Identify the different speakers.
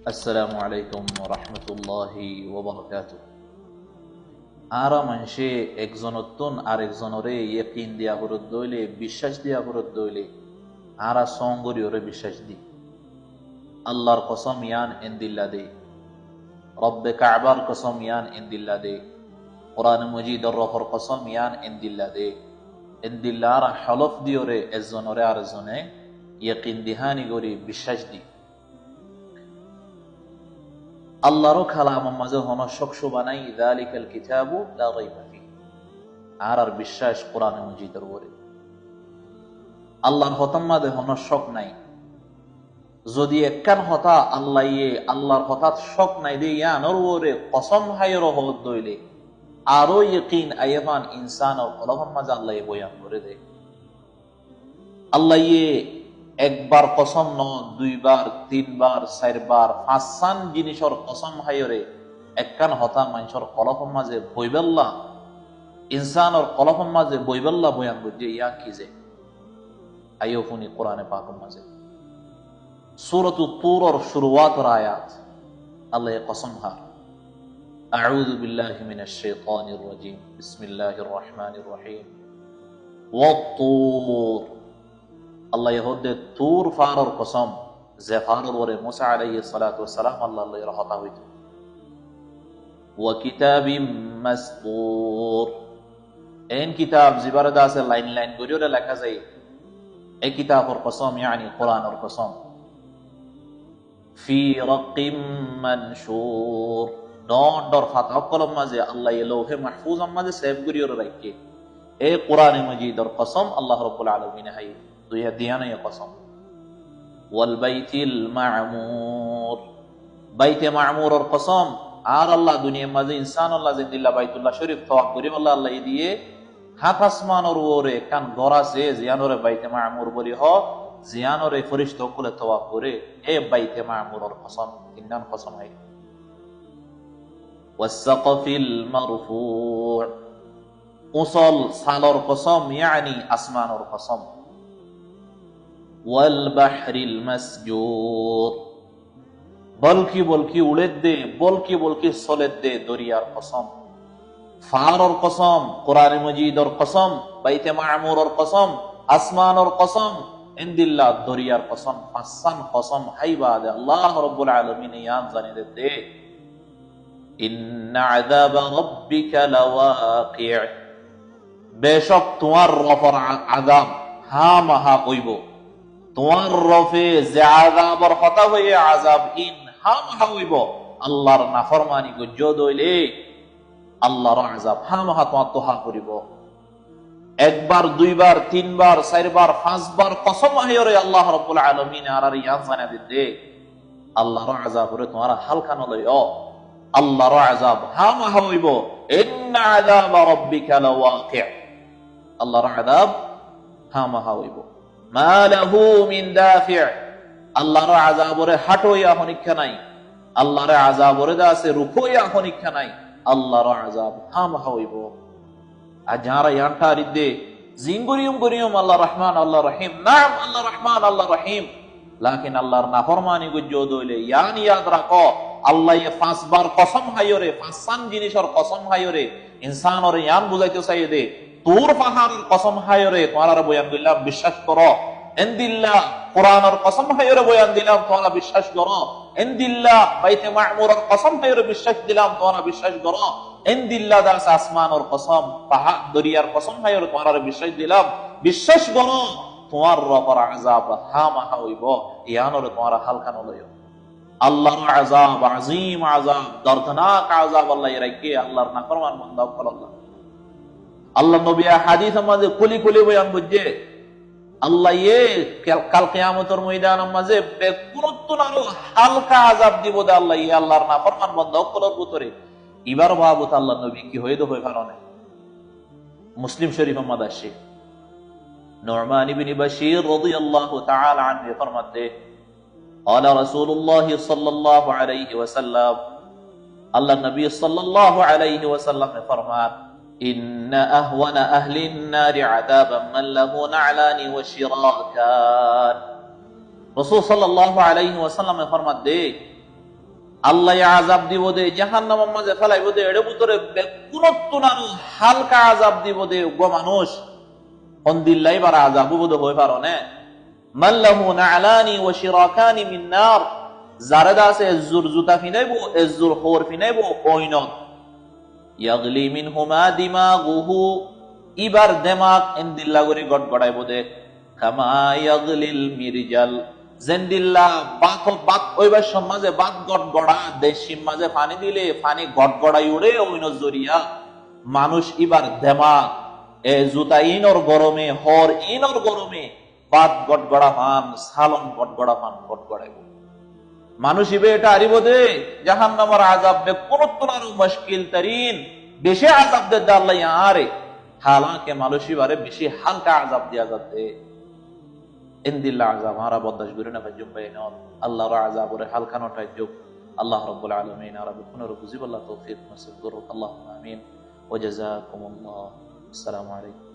Speaker 1: আসসালামু আলাইকুম রহমতুল্লাহি ওবারাকাতুহু। আরা মানুষে একজনতুন আরেকজনরে ইয়কিন দিয়া করত দইলে বিশ্বাস দিয়া করত দইলে আরা সঙ্গরি ওরে বিশ্বাস দি। আল্লাহর কসম ইয়ান ইনদিল্লা দে, রব্বে কাবার কসম ইয়ান ইনদিল্লা দে, কোরআন মজিদর রফর কসম ইয়ান ইনদিল্লা দে। ইনদিল্লা আরা হলফ দিওরে একজনরে আরেকজনে ইয়কিন দিহানি গরি বিশ্বাস দি। আল্লাহর কালামের মাঝে হন শক্স বানাই যালিকাল কিতাবু লা রাইবা ফিহি। আর বিশ্বাস কোরআনে মজিদের উপরে আল্লাহর হতার মাঝে হন শক নাই। যদি একখান হতা আল্লাহর হঠাৎ শক নাই দিয়ে ইয়ানোর উপরে কসম হাইর হত দইলে আরো ইয়কিন আইফান ইনসানের কলমের মাঝে আল্লাহ বয়ান করে দেয়। আল্লাহ একবার কসম ন, দুইবার, তিনবার, চারবার, পাঁচখান জিনিসের কসম হাইরে একখান হতা মানুষের কলফের মাঝে বইবেল্লা, ইনসানের কলফের মাঝে বইবেল্লা বয়ান বুঝে ইয়া কি যে আইয়ুফুনি কোরআনে পাকের মাঝে সূরাতুত তুরর শুরুয়াতের আয়াত আল্লাহ কসম হার আউযু বিল্লাহি মিনাশ শাইতানির রাজিম বিসমিল্লাহির রহমানির রহিম ওয়াত-তুর। আল্লাহ ইহুদে তুর ফারর কসম যে ফারর ওরে মুসা আলাইহিস সালাতু ওয়াস সালাম আল্লাহর হতা হইতো। ওয়া কিতাবিম মাসতুর, এন কিতাব জিবারদা আছে লাইন লাইন করিও লেখা যায় এই কিতাবর কসম ইয়ানি কোরআনের কসম। ফি রাকিম মানশুর, ডর ফাতা কলম মাঝে আল্লাহ লৌহে মাহফুজ মাঝে সেভ করিও রাখে এই কোরআনে মজিদর কসম আল্লাহ রাব্বুল আলামিন হাই দুইয়া দিয়ানা কসম। ওয়াল বাইতিল মা'মুর, বাইতে মা'মুরের কসম। আর আল্লাহ দুনিয়ার মাঝে ইনসান আল্লাহ জিন্দিল্লাহ বাইতুল্লাহ শরীফ তওয়াফ করি আল্লাহ দিয়ে হাত আসমানের উপরে কান গরাছে জিয়ানরে বাইতে মা'মুর বলি হ জিয়ানরে ফেরেশতা কুলে তওয়াফ করে এ বাইতে মা'মুরের কসম তিনটান কসম হয়। ওয়াস সাকফিল মারফু', উসল সালর কসম ইয়ানি আসমানের কসম। ওয়াল বাহরিল মাসজুর, বলকি বলকি উড়ে দে, বলকি বলকি চলে দে দরিয়ার কসম। ফারর কসম, কোরআন মজিদর কসম, বাইতে মা'মুরের কসম, আসমানের কসম, ইনদিল্লাহ দরিয়ার কসম। পাঁচখান কসম হাইবা দে আল্লাহ রাব্বুল আলামিন ইয়ান জানি দে ইন্না আযাবা রাব্বিকা লাওয়াকি', বেশক তোমার রবের আযাব হা মাহা কইব। তোমার রফে যে আযাবের কথা হয়ে আযাব ইন হা মাহা হইব। আল্লাহর নাফরমানি গজ্জ দইলে আল্লাহর আযাব হা মাহা তোমার তোহা করিব। একবার, দুইবার, তিনবার, চারবার, পাঁচবার কসম হাইরে আল্লাহ রাব্বুল আলামিন আর ইয়ান জানা দিতে আল্লাহর আযাব রে তোমার হালকা নলয়। আল্লাহর আযাব হা মাহা হইব। ইন্না আযাবা রাব্বিকা লাওয়াকি', আল্লাহর আযাব হা মাহা হইব। মা লাহু মিন দাফি', আল্লাহর আযাবরে হাটইয়া হনিক্ষা নাই। আল্লাহর আযাবরে দা আছে রুকইয়া হনিক্ষা নাই। আল্লাহর আযাব হামহা হইব। আর যারা ইয়ানটা রিদে জিঙ্গুরিয়ম গরিয়ম আল্লাহ রহমান আল্লাহ রহিম, নাম আল্লাহ রহমান আল্লাহ রহিম, লাকিন আল্লাহর নাফরমানি গজ্জ দইলে ইয়ান ইয়াদ রাখো আল্লাহ পাঁচবার কসম হাইরে, পাঁচখান জিনিসের কসম হাইরে ইনসানরে ইয়ান বুঝাইতে চাই দে তুর পাহাড়ের কসম হাইরে তোমার বয়ান দিলাম বিশ্বাস করো। ইনদিল্লাহ কোরআনের কসম হাইরে বয়ান দিলাম তোমরা বিশ্বাস করো। ইনদিল্লাহ বাইতে মা'মুরের কসম হাইরে বিশ্বাস দিলাম তোমরা বিশ্বাস করো। ইনদিল্লাহ দাস আসমানের কসম, পাহাড় দরিয়ার কসম হাইরে তোমরা বিশ্বাস দিলাম বিশ্বাস করো। তোমার রবের আযাব হা মাহা হইব, ইয়ানরে তোমরা হালকা নলয়। আল্লাহর আযাব আযীম আযাব, দর্দনাক আযাব আল্লাহ রাখে আল্লাহর নাফরমান বান্দা আল্লাহ। আল্লাহ নবী হাদিসের মাঝে কুলি কুলি বয়ান বুঝে আল্লাহ কাল কিয়ামতের ময়দানের মাঝে বেকুরত্তুন আরো হালকা আযাব দিব দে আল্লাহ আল্লাহর নাফরমান বান্দা সকলের ভিতরে। এবার ভাবত আল্লাহ নবী কি হয়ে হয়ে কারণে মুসলিম শরীফের মাঝে আসে নু'মান ইবনে বাশীর রাদিয়াল্লাহু তাআলা আনহু ফরমাতে قال رسول الله صلى الله عليه وسلم, আল্লাহ নবী সাল্লাল্লাহু আলাইহি ওয়াসাল্লাম ফরমান إن أهون أهل النار عذابا من له نعلان وشراكان। রাসূল সাল্লাল্লাহু আলাইহি ওয়াসাল্লাম ফরমান দে আল্লাহ আযাব দিব দে, জাহান্নামের মাঝে ফেলাইব দে, এর ভিতরে বেকুনত্তুনারু হালকা আযাব দিব দে। গো মানুষ হন্দিল্লাই বার আযাব বুদ হই পারো না। মাল্লাহু নালানি ওয়া শিরাকানি মিন নার, জারদা আছে এজুর জুতা ফিনাইবো, এজুর হোর ফিনাইবো ওইনত। ইয়াগলি মিনহুমা দিমাগুহু, ইবার দিমাগ ইনদিল্লা করে গড়গড়াইব দে। কামা ইয়াগলিল মিরজাল, জেন্দিল্লা বাত বাত ওইবার সমাজে বাত গড়গড়া দেশিম মাঝে পানি দিলে পানি গড়গড়াই উড়ে ওইনত জরিয়া মানুষ ইবার দিমাগ এ জুতা ইনর গরমে হর ইনর গরমে বাত গড়গড়া পান, সালন গড়গড়া পান গড়গড়াইব। মানুষ ইবে এটা আরিব দে জাহান্নামের আযাব বে কোনতনারু মুশকিল তরিন, বেশি আযাব দে আল্লাহ ইয়ারে। হালাকে মানুষ ইবারে বেশি হালকা আযাব দিয়া যাতে ইনদিল্লা আযাব হারা বদাশ বিরনা ফাজুম বাইনাত আল্লাহর আযাবরে হালকা নটাই যোগ। আল্লাহ রাব্বুল আলামিন আরবে পুনর বুঝিব আল্লাহ তৌফিক নসিব করুক। আল্লাহুম্মা আমিন ওয়া জাযাকুমুল্লাহ। আসসালামু আলাইকুম।